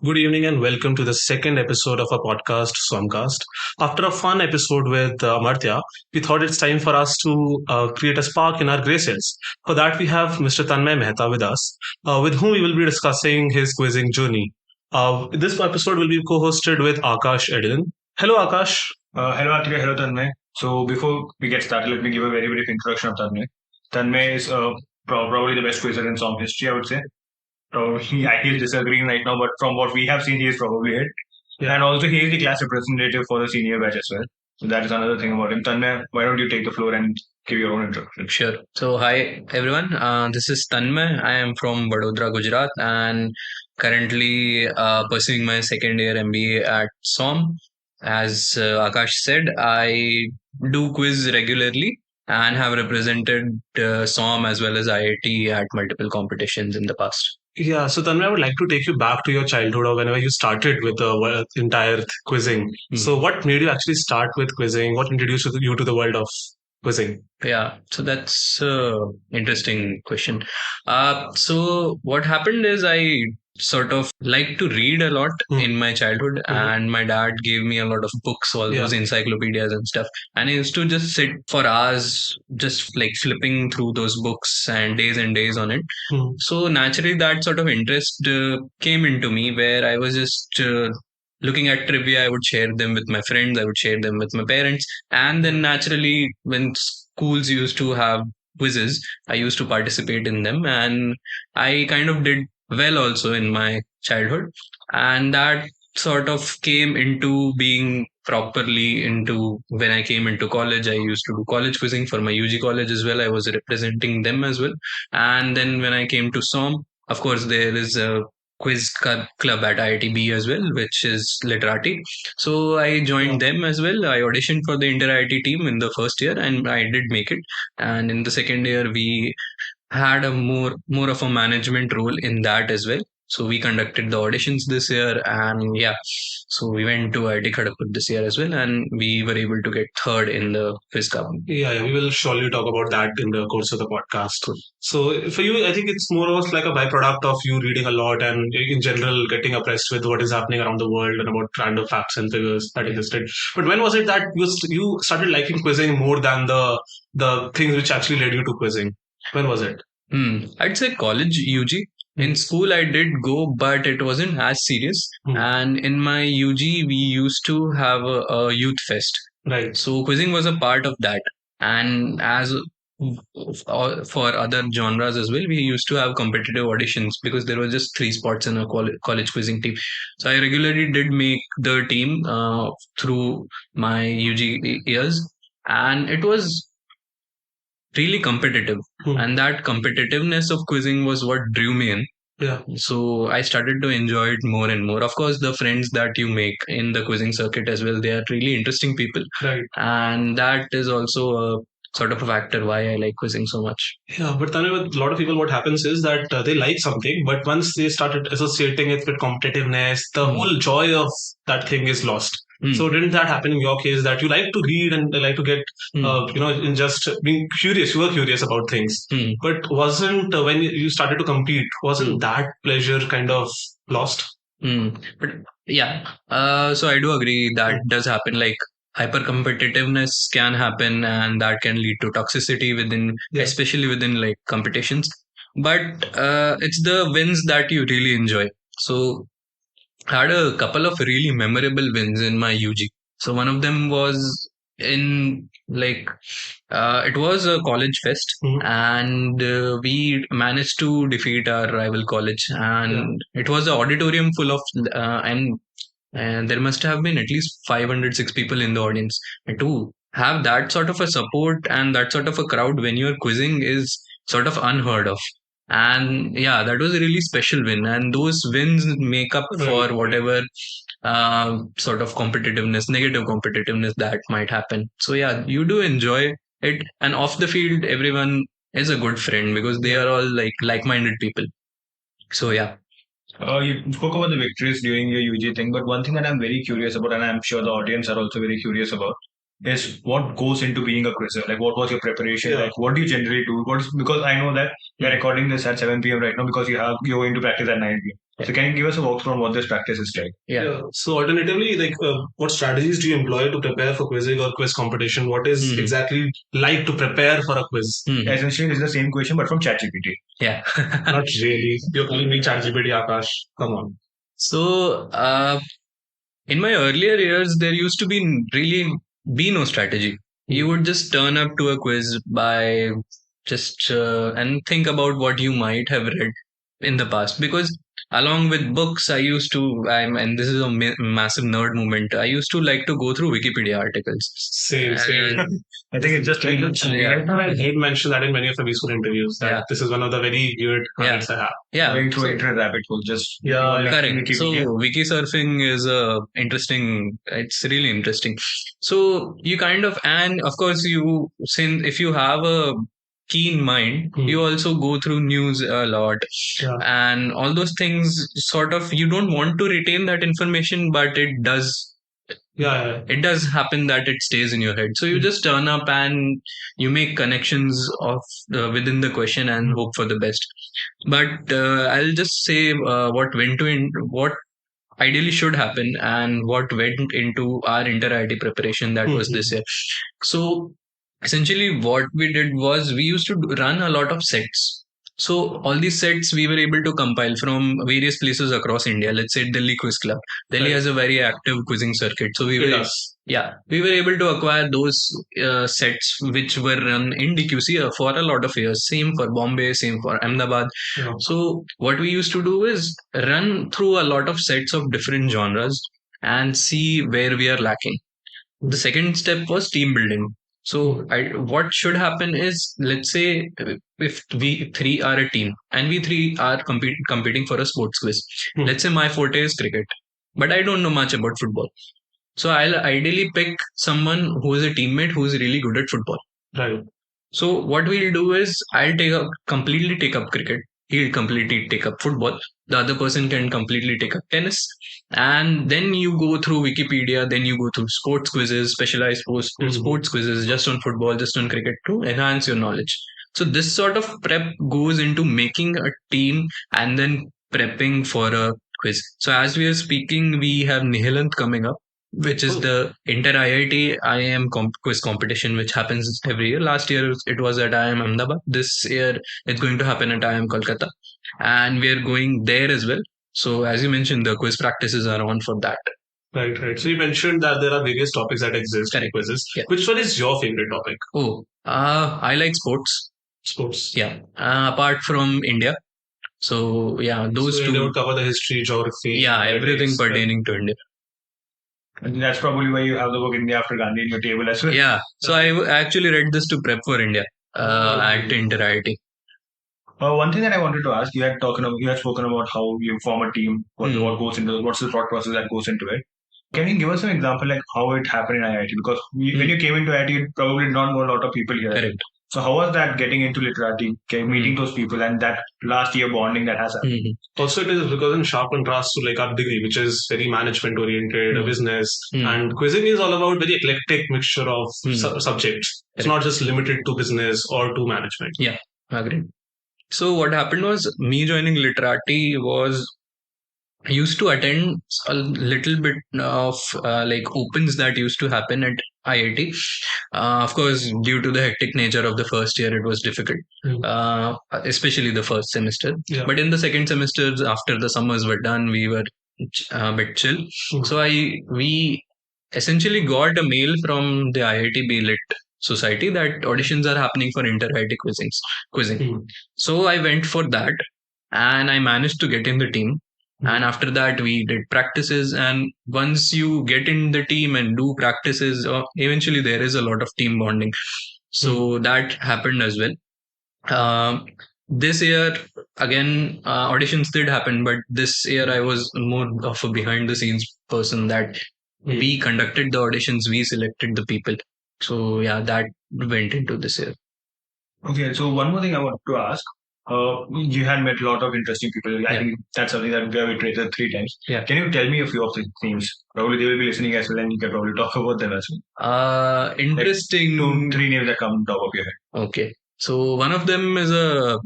Good evening and welcome to the second episode of our podcast, Swamcast. After a fun episode with Amartya, we thought it's time for us to create a spark in our grey cells. For that, we have Mr. Tanmay Mehta with us, with whom we will be discussing his quizzing journey. This episode will be co-hosted with Akash Edlin. Hello, Akash. Hello, Atika. Hello, Tanmay. So, before we get started, let me give a very brief introduction of Tanmay. Tanmay is probably the best quizzer in song history, I would say. Probably, he's disagreeing right now, but from what we have seen, he is probably it. And also, he is the class representative for the senior batch as well. So, that is another thing about him. Tanmay, why don't you take the floor and give your own introduction? Sure. So, hi everyone. This is Tanmay. I am from Vadodara, Gujarat, and currently pursuing my second year MBA at SOM. As Akash said, I do quiz regularly and have represented SOM as well as IIT at multiple competitions in the past. Yeah, so Tanmay, I would like to take you back to your childhood or whenever you started with the entire quizzing. So, what made you actually start with quizzing? What introduced you to the world of quizzing? Yeah, so that's interesting question. So what happened is I sort of like to read a lot in my childhood, and my dad gave me a lot of books, all those encyclopedias and stuff. And I used to just sit for hours, just like flipping through those books and days on it. So naturally, that sort of interest came into me, where I was just looking at trivia. I would share them with my friends, I would share them with my parents, and then naturally, when schools used to have quizzes, I used to participate in them, and I kind of did well also in my childhood. And that sort of came into being properly into when I came into college. I used to do college quizzing for my UG college as well. I was representing them as well. And then when I came to SOM, of course, there is a quiz club at IIT as well, which is literati. So I joined them as well. I auditioned for the inter IIT team in the first year, and I did make it. And in the second year, we had a more of a management role in that as well. So we conducted the auditions this year, and yeah, so we went to IIT Kharagpur this year as well, and we were able to get third in the quiz cup. Yeah, we will surely talk about that in the course of the podcast. So for you, I think it's more or less like a byproduct of you reading a lot and in general getting abreast with what is happening around the world and about random facts and figures that existed. But when was it that you started liking quizzing more than the things which actually led you to quizzing? When was it? I'd say college, UG. In school, I did go, but it wasn't as serious. And in my UG, we used to have a youth fest. Right. So quizzing was a part of that. And as for other genres as well, we used to have competitive auditions because there were just 3 spots in a college quizzing team. So I regularly did make the team through my UG years, and it was really competitive. And that competitiveness of quizzing was what drew me in. Yeah. So I started to enjoy it more and more. Of course, the friends that you make in the quizzing circuit as well, they are really interesting people. Right. And that is also a sort of a factor why I like quizzing so much. Yeah, but then with a lot of people, what happens is that they like something, but once they started associating it with competitiveness, the whole joy of that thing is lost. So didn't that happen in your case that you like to read and like to get, in just being curious, you were curious about things, but wasn't when you started to compete, wasn't that pleasure kind of lost? But yeah, so I do agree that does happen. Like hyper competitiveness can happen, and that can lead to toxicity within, especially within like competitions. But it's the wins that you really enjoy. So I had a couple of really memorable wins in my UG. So one of them was in like it was a college fest, and we managed to defeat our rival college, and it was an auditorium full of and there must have been at least 506 people in the audience. And to have that sort of a support and that sort of a crowd when you're quizzing is sort of unheard of. And yeah, that was a really special win. And those wins make up for whatever sort of competitiveness, negative competitiveness that might happen. So yeah, you do enjoy it. And off the field, everyone is a good friend because they are all like-minded people. So yeah. You spoke about the victories during your UG thing, but one thing that I'm very curious about, and I'm sure the audience are also very curious about, is what goes into being a quizzer. Like, what was your preparation? Like, what do you generally do? Because I know that we are recording this at 7 p.m. right now because you're going to practice at 9 p.m. So can you give us a walkthrough on what this practice is like? Yeah. So alternatively, like what strategies do you employ to prepare for quizzing or quiz competition? What is exactly like to prepare for a quiz? Essentially, it's the same question but from ChatGPT. Yeah. Not really. You're calling me ChatGPT, Akash. Come on. So, in my earlier years, there used to be no strategy. You would just turn up to a quiz by just and think about what you might have read in the past. Because along with books, and this is a massive nerd moment. I used to like to go through Wikipedia articles. Same. I think it's just like I did mention that in many of the school interviews that this is one of the very weird habits I have. Going through internet rabbit hole, just correct. So wiki surfing is interesting. It's really interesting. So you and of course if you have a keen mind, you also go through news a lot, and all those things sort of you don't want to retain that information, but it does. It does happen that it stays in your head. So you just turn up and you make connections of within the question and hope for the best. But I'll just say what ideally should happen and what went into our inter-IIT preparation that was this year. So essentially what we did was we used to run a lot of sets. So all these sets we were able to compile from various places across India. Let's say Delhi Quiz Club. Delhi has a very active quizzing circuit. So we were able to acquire those sets which were run in DQC for a lot of years. Same for Bombay, same for Ahmedabad. So what we used to do is run through a lot of sets of different genres and see where we are lacking. The second step was team building. So what should happen is, let's say if we three are a team and we three are competing for a sports quiz. Let's say my forte is cricket, but I don't know much about football. So I'll ideally pick someone who is a teammate who is really good at football. Right. So what we'll do is I'll completely take up cricket. He'll completely take up football. The other person can completely take up tennis. And then you go through Wikipedia, then you go through sports quizzes, specialized sports quizzes just on football, just on cricket to enhance your knowledge. So this sort of prep goes into making a team and then prepping for a quiz. So as we are speaking, we have Nihilant coming up, which is the inter-IIT IIM quiz competition, which happens every year. Last year it was at IIM Ahmedabad. This year it's going to happen at IIM Kolkata, and we are going there as well. So as you mentioned, the quiz practices are on for that. Right. So you mentioned that there are various topics that exist in quizzes. Yeah. Which one is your favorite topic? I like sports. Sports. Yeah. Apart from India. So yeah, those two. They would cover the history, geography. Yeah, everything pertaining to India. And that's probably why you have the book India After Gandhi in your table as well. Yeah. So I actually read this to prep for India at inter-IIT. One thing that I wanted to ask, you had spoken about how you form a team, what's the thought process that goes into it. Can you give us an example like how it happened in IIT? Because when you came into IIT, you probably did not know a lot of people here. Correct. So how was that getting into literati, meeting those people and that last year bonding that has happened? Also, it is because in sharp contrast to like our degree, which is very management oriented, business, and quizzing is all about very eclectic mixture of subjects. It's not just limited to business or to management. Yeah, agreed. So what happened was me joining literati was I used to attend a little bit of opens that used to happen at IIT. Of course, due to the hectic nature of the first year, it was difficult, especially the first semester. Yeah. But in the second semesters, after the summers were done, we were a bit chill. So we essentially got a mail from the IIT B-Lit Society that auditions are happening for inter-IIT quizzing. So I went for that and I managed to get in the team. And after that, we did practices. And once you get in the team and do practices, eventually there is a lot of team bonding. So that happened as well. This year, again, auditions did happen. But this year, I was more of a behind the scenes person that we conducted the auditions, we selected the people. So yeah, that went into this year. Okay, so one more thing I want to ask. You had met a lot of interesting people. I think that's something that we have iterated 3 times. Yeah. Can you tell me a few of the themes? Probably they will be listening as well, and you can probably talk about them as well. Interesting. Like 3 names that come on top of your head. Okay. So one of them is a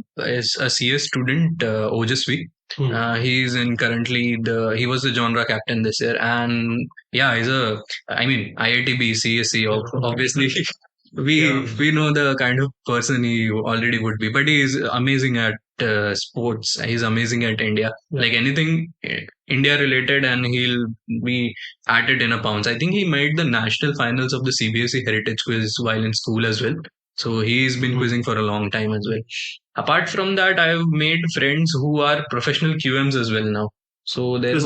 CS student, Ojasvi. He's in currently he was the genre captain this year, and yeah, IITB CSE. Obviously, we know the kind of person he already would be, but he's amazing at sports. He's amazing at India, like anything India related, and he'll be at it in a pounce. I think he made the national finals of the CBSE Heritage Quiz while in school as well. So he's been quizzing for a long time as well. Apart from that, I've made friends who are professional QMs as well now. So there's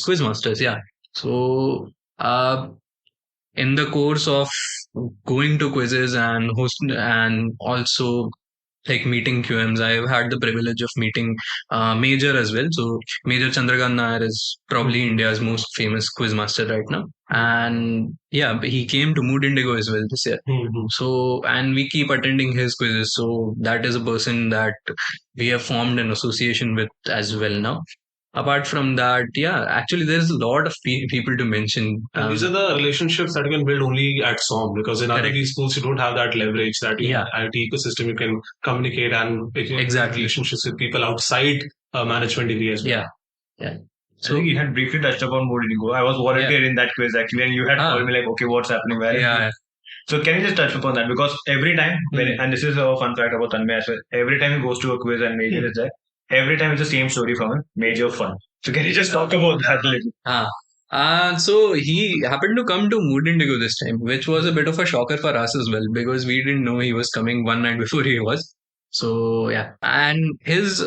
quiz masters, yeah. So in the course of going to quizzes and also like meeting QMs, I've had the privilege of meeting Major as well. So Major Chandrakant Nair is probably India's most famous quiz master right now, and yeah, he came to Mood Indigo as well this year. So, and we keep attending his quizzes. So that is a person that we have formed an association with as well now. Apart from that, yeah, actually, there's a lot of people to mention. And these are the relationships that you can build only at SOM, because in other schools you don't have that leverage, that IIT ecosystem you can communicate and make relationships with people outside management degree as well. Yeah. So I think you had briefly touched upon Mood Indigo. I was volunteer in that quiz actually, and you had told me like, okay, what's happening, where? Yeah. So can you just touch upon that? Because every time, and this is a fun fact about Tanmay as well, every time he goes to a quiz and Major is there, every time it's the same story from him, Major fun. So can you just talk about that a little? So he happened to come to Mood Indigo this time, which was a bit of a shocker for us as well, because we didn't know he was coming one night before he was. So yeah, and his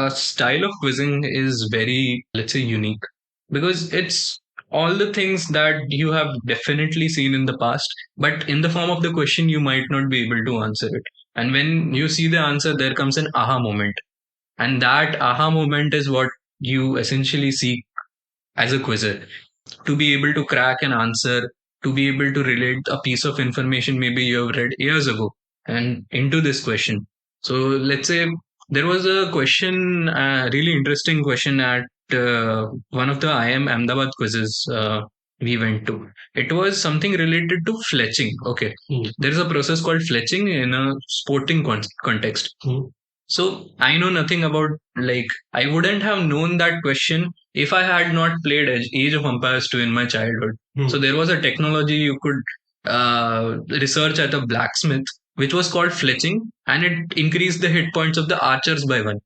style of quizzing is very, let's say, unique, because it's all the things that you have definitely seen in the past, but in the form of the question, you might not be able to answer it. And when you see the answer, there comes an aha moment. And that aha moment is what you essentially seek as a quizzer, to be able to crack an answer, to be able to relate a piece of information maybe you have read years ago and into this question. So let's say there was a question, really interesting question at one of the IIM Ahmedabad quizzes we went to. It was something related to fletching. Okay. There is a process called fletching in a sporting context. So I know nothing about, like, I wouldn't have known that question if I had not played Age of Empires 2 in my childhood. So there was a technology you could research at a blacksmith, which was called fletching, and it increased the hit points of the archers by 1.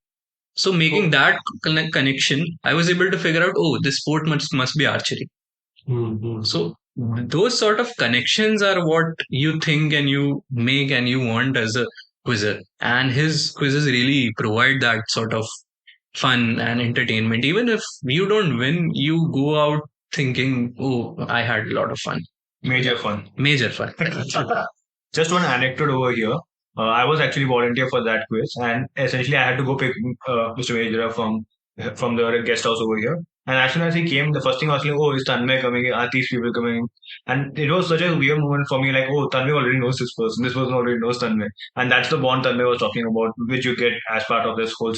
So making that connection, I was able to figure out, oh, this sport must be archery. So those sort of connections are what you think and you make and you want as a quizzer. And his quizzes really provide that sort of fun and entertainment. Even if you don't win, you go out thinking, oh, I had a lot of fun. Major fun. Just one anecdote over here. I was actually volunteer for that quiz, and essentially I had to go pick Mr. Major from the guest house over here. And as soon as he came, the first thing I was like, oh, is Tanmay coming? Are these people coming? And it was such a weird moment for me, like, oh, Tanmay already knows this person. This person already knows Tanmay. And that's the bond Tanmay was talking about, which you get as part of this whole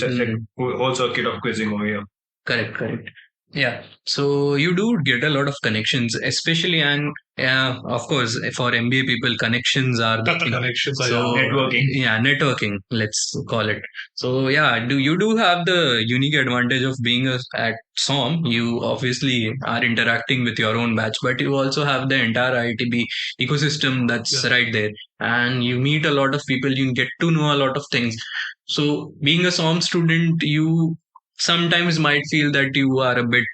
whole circuit of quizzing over here. Correct. Yeah. So you do get a lot of connections, especially, and of course, for MBA people, connections are the thing. So networking. Yeah, networking, let's call it. So yeah, you do have the unique advantage of being at SOM. You obviously are interacting with your own batch, but you also have the entire IITB ecosystem that's right there. And you meet a lot of people, you get to know a lot of things. So being a SOM student, you sometimes might feel that you are a bit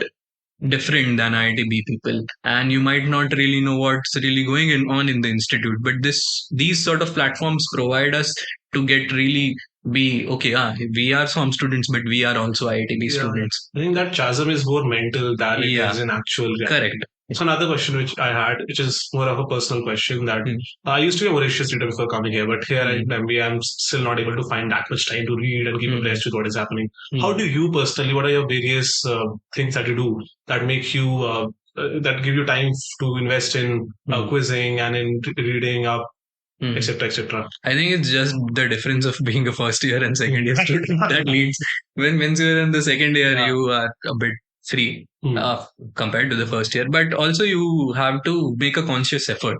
different than IITB people, and you might not really know what's really going on in the institute. But these sort of platforms provide us to get really be okay. We are some students, but we are also IITB students. I think that chasm is more mental than it is in actual reality. Correct. So another question which I had, which is more of a personal question, that I used to be a Mauritius reader before coming here, but here at MBA, I'm still not able to find that much time to read and keep abreast with what is happening. How do you personally, what are your various things that you do that make you, that give you time to invest in quizzing and in reading up, etc., etc.? I think it's just the difference of being a first year and second year student that leads. Once you're in the second year, you are a bit free compared to the first year, but also you have to make a conscious effort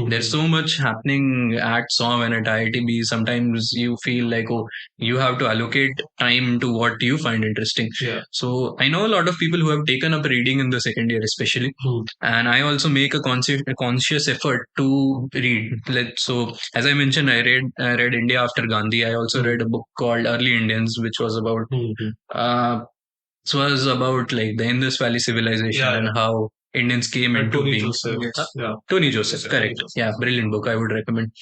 There's so much happening at SOM and at IITB. Sometimes you feel like, oh, you have to allocate time to what you find interesting. Yeah. So I know a lot of people who have taken up reading in the second year, especially. And I also make a conscious effort to read. So as I mentioned, I read India After Gandhi. I also read a book called Early Indians, which was about like the Indus Valley civilization and how Indians came into Tony being. Joseph. Yeah. Tony Joseph, correct. Yeah, brilliant book. I would recommend.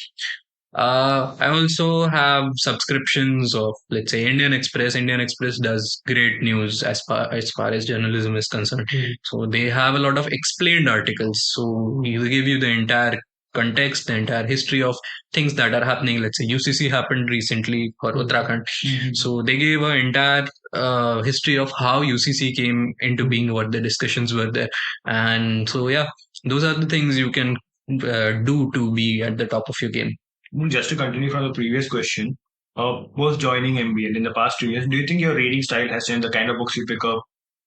I also have subscriptions of, let's say, Indian Express. Indian Express does great news as far as journalism is concerned. So they have a lot of explained articles. So they give you the entire context, the entire history of things that are happening. Let's say UCC happened recently for Uttarakhand. So they gave an entire history of how UCC came into being, what the discussions were there. And so, yeah, those are the things you can do to be at the top of your game. Just to continue from the previous question, post joining MBA in the past 2 years, do you think your reading style has changed? The kind of books you pick up,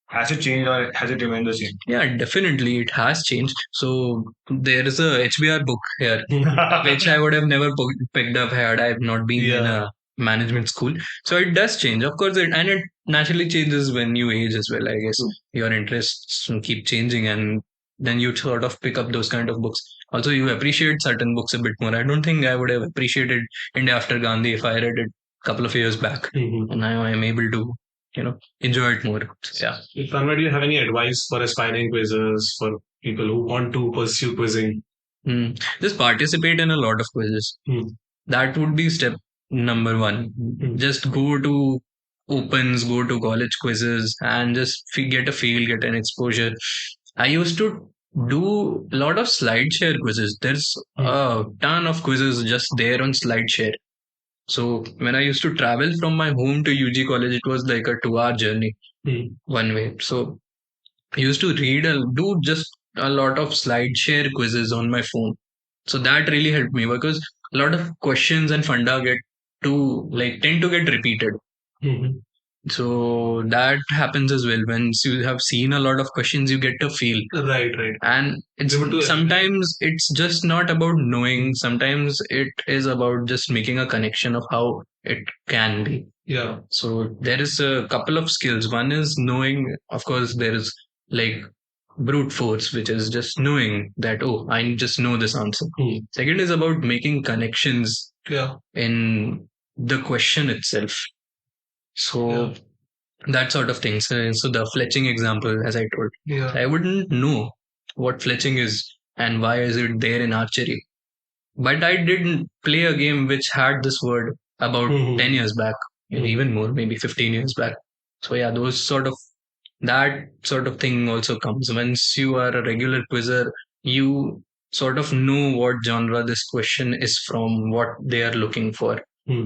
has it changed or has it remained the same? Yeah, definitely it has changed. So there is a HBR book here, which I would have never picked up had I not been in a management school. So it does change, of course, it naturally changes when you age as well. I guess your interests keep changing, and then you sort of pick up those kind of books. Also, you appreciate certain books a bit more. I don't think I would have appreciated India After Gandhi if I read it a couple of years back. And now I'm able to, enjoy it more. Yeah. Tanmay, do you have any advice for aspiring quizzers, for people who want to pursue quizzing? Just participate in a lot of quizzes. That would be step number one. Just go to opens, go to college quizzes, and just get a feel, get an exposure. I used to do a lot of SlideShare quizzes. There's a ton of quizzes just there on SlideShare. So when I used to travel from my home to UG college, it was like a 2-hour journey one way. So I used to do just a lot of SlideShare quizzes on my phone. So that really helped me, because a lot of questions and funda tend to get repeated. So that happens as well. Once you have seen a lot of questions, you get a feel. Right. And sometimes it's just not about knowing. Sometimes it is about just making a connection of how it can be. Yeah. So there is a couple of skills. One is knowing. Of course, there is like brute force, which is just knowing that, oh, I just know this answer. Second is about making connections in the question itself. So that sort of thing. So the fletching example, as I told, I wouldn't know what fletching is and why is it there in archery. But I didn't play a game which had this word about 10 years back, even more, maybe 15 years back. So yeah, that sort of thing also comes. Once you are a regular quizzer, you sort of know what genre this question is from, what they are looking for.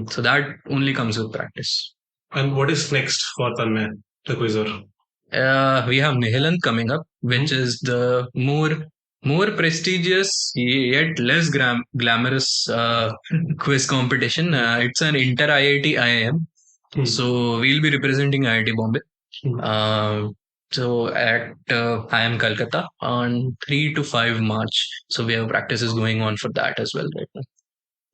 So that only comes with practice. And what is next for Tanmay, the quizzer? We have Nihilan coming up, which is the more prestigious yet less glamorous quiz competition. It's an inter IIT IIM. So we'll be representing IIT Bombay. So at IIM Calcutta on 3 to 5 March. So we have practices going on for that as well right now.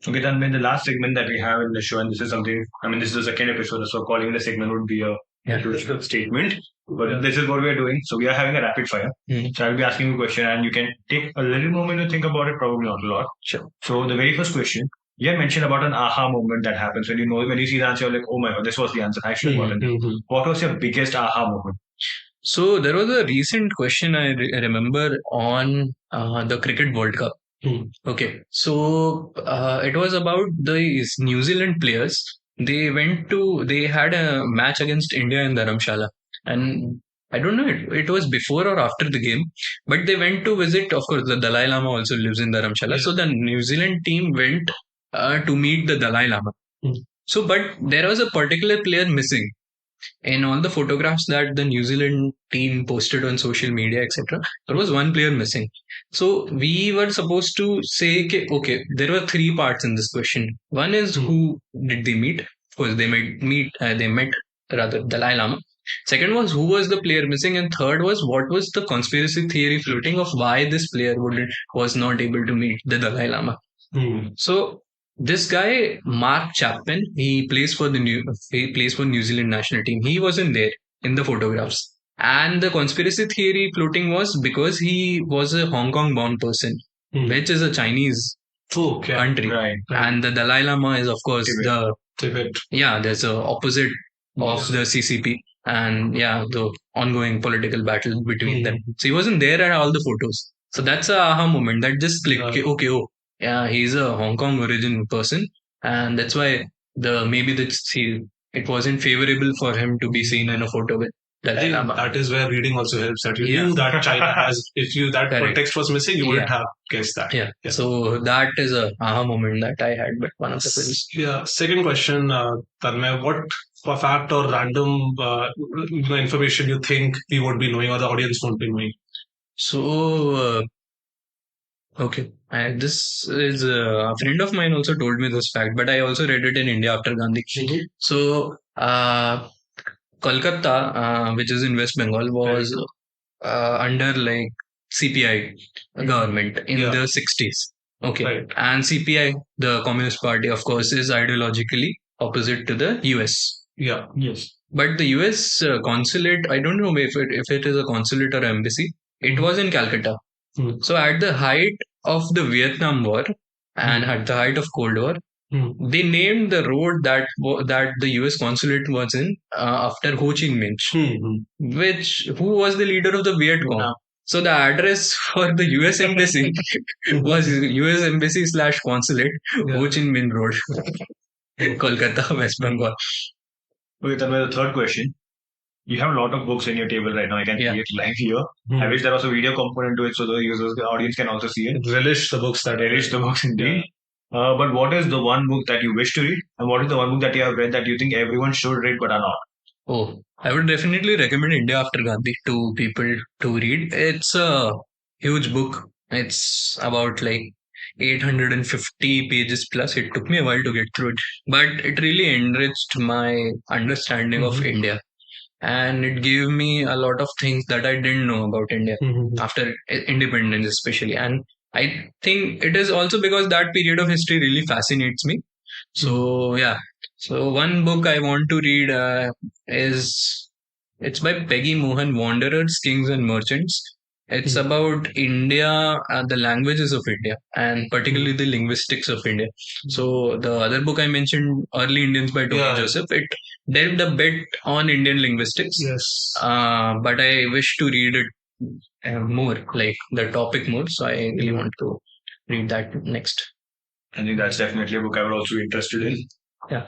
Okay, then the last segment that we have in the show, and this is something, this is the second episode, so calling the segment would be a huge statement. But this is what we are doing. So we are having a rapid fire. So I'll be asking you a question, and you can take a little moment to think about it, probably not a lot. Sure. So the very first question, you had mentioned about an aha moment that happens when you see the answer, you're like, oh my god, this was the answer. I should have gotten it. What was your biggest aha moment? So there was a recent question I remember on the Cricket World Cup. Okay, so it was about these New Zealand players. They had a match against India in Dharamshala, and I don't know, it was before or after the game, but they went to visit. Of course, the Dalai Lama also lives in Dharamshala, so the New Zealand team went to meet the Dalai Lama. So, but there was a particular player missing. In all the photographs that the New Zealand team posted on social media, etc., there was one player missing. So we were supposed to say, okay, there were 3 parts in this question. One is who did they meet? Of course, they met Dalai Lama. Second was who was the player missing, and third was what was the conspiracy theory floating of why this player was not able to meet the Dalai Lama. So this guy Mark Chapman, he plays for New Zealand national team. He wasn't there in the photographs, and the conspiracy theory floating was because he was a Hong Kong born person, which is a Chinese country, Right. and the Dalai Lama is of course Tibet. there's a opposite of the CCP, and the ongoing political battle between them. So he wasn't there at all the photos. So that's a aha moment that just clicked. Okay, he's a Hong Kong origin person, and that's why it wasn't favorable for him to be seen in a photo with Dalai Lama. That is where reading also helps. That you knew that China has. If that context was missing, you wouldn't have guessed that. Yeah. So that is a aha moment that I had with one of the films. Yeah. Second question, Tanmay, what fact or random information you think we would be knowing or the audience won't be knowing? So, okay. This is a friend of mine also told me this fact, but I also read it in India After Gandhi. So, Kolkata, which is in West Bengal, was under like CPI government in the 60s. Okay. Right. And CPI, the Communist Party, of course, is ideologically opposite to the US. Yeah. Yes. But the US consulate, I don't know if it is a consulate or embassy, it was in Calcutta. So at the height of the Vietnam War and at the height of Cold War, they named the road that the US consulate was in after Ho Chi Minh, who was the leader of the Viet Cong. So the address for the US embassy was US embassy / consulate, Ho Chi Minh Road, Kolkata, West Bengal. Okay, Tanmay, the third question. You have a lot of books in your table right now. I can see it live here. I wish there was a video component to it so the audience can also see it. Relish the books indeed. But what is the one book that you wish to read? And what is the one book that you have read that you think everyone should read but are not? Oh, I would definitely recommend India After Gandhi to people to read. It's a huge book. It's about like 850 pages plus. It took me a while to get through it, but it really enriched my understanding of India. And it gave me a lot of things that I didn't know about India after independence, especially. And I think it is also because that period of history really fascinates me. So, So one book I want to read it's by Peggy Mohan, Wanderers, Kings and Merchants. It's about India, the languages of India, and particularly the linguistics of India. So the other book I mentioned, Early Indians by Tony Joseph, it delved a bit on Indian linguistics. Yes. But I wish to read it more, like the topic more. So I really want to read that next. I think that's definitely a book I would also be interested in. Yeah.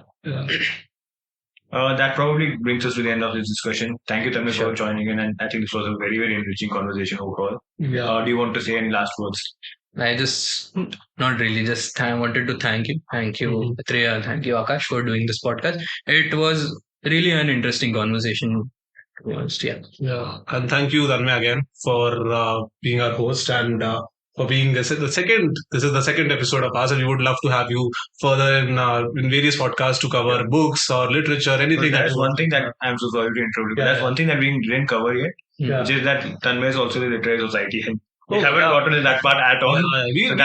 That probably brings us to the end of this discussion. Thank you, Tanmay, for joining in, and I think this was a very, very enriching conversation overall. Yeah. Do you want to say any last words? I just not really. Just wanted to thank you, Triya, thank you, Akash, for doing this podcast. It was really an interesting conversation. To be honest, yeah, and thank you, Tanmay, again for being our host and for being this is the second episode of us, and we would love to have you further in various podcasts to cover books or literature, anything. That's one thing that I'm so sorry to interrupt you. That's one thing that we didn't cover yet, which is that Tanmay is also the literary society. We haven't gotten to that part at all. We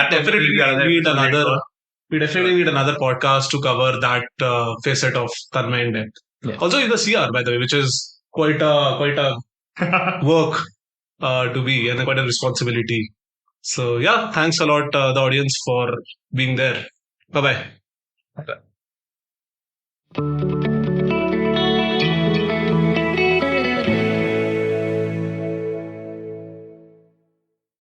definitely need another podcast to cover that facet of Tanmay in depth. Yeah. Also, in the CR, by the way, which is quite a work to be and quite a responsibility. So yeah, thanks a lot, the audience, for being there. Bye bye.